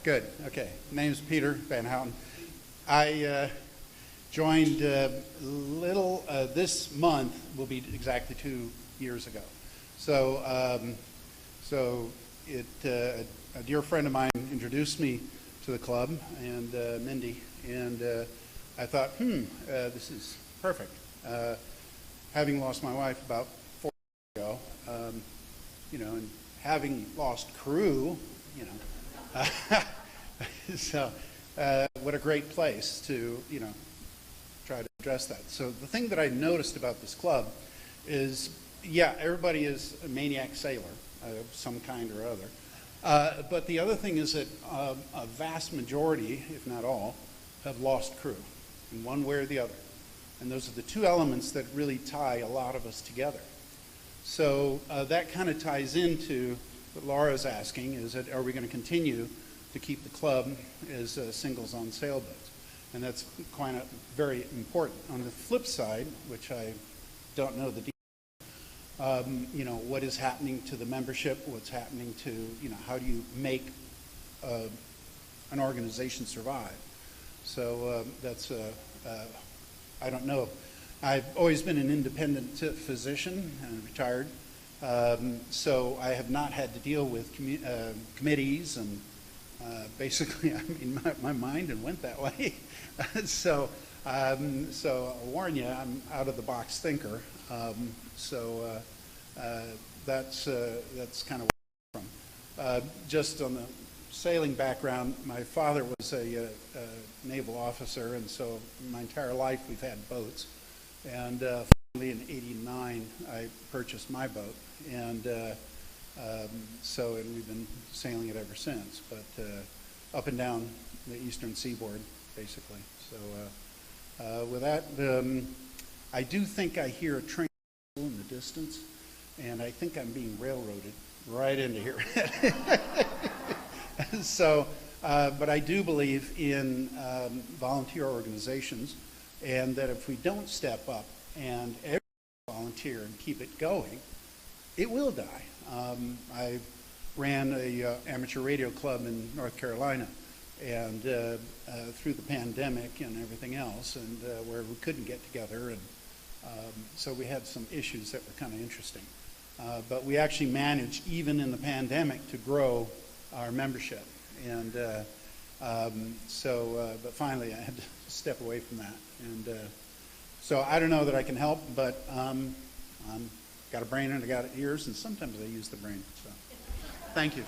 Good. Okay. Name's PeterVanHouten. I joined this month will be exactly 2 years ago. So, a dear friend of mine introduced me to the club, and Mindy, and I thought, this is perfect. Having lost my wife about 4 years ago, and having lost crew, so what a great place to, try to address that. So the thing that I noticed about this club is, everybody is a maniac sailor of some kind or other. But the other thing is that a vast majority, if not all, have lost crew in one way or the other. And those are the two elements that really tie a lot of us together. So that kind of ties into what Laura's asking, is that are we going to continue to keep the club as singles on sailboats? And that's quite very important. On the flip side, which I don't know the details, what is happening to the membership, what's happening to, how do you make an organization survive? So that's, I don't know. I've always been an independent physician and retired, so I have not had to deal with committees and basically, my mind and went that way. So I'll warn you, I'm out of the box thinker. That's kind of where I'm from. Just on the sailing background, my father was a naval officer, and so my entire life we've had boats. And finally in '89, I purchased my boat, and and we've been sailing it ever since. But up and down the eastern seaboard, basically. So with that, I do think I hear a train in the distance, and I think I'm being railroaded right into here. So, but I do believe in volunteer organizations, and that if we don't step up and everyone volunteer and keep it going, it will die. I ran a amateur radio club in North Carolina, and through the pandemic and everything else, and where we couldn't get together, and so we had some issues that were kind of interesting. But we actually managed, even in the pandemic, to grow our membership. And but finally I had to step away from that. And so I don't know that I can help, but I've got a brain and I got ears, and sometimes I use the brain. So thank you.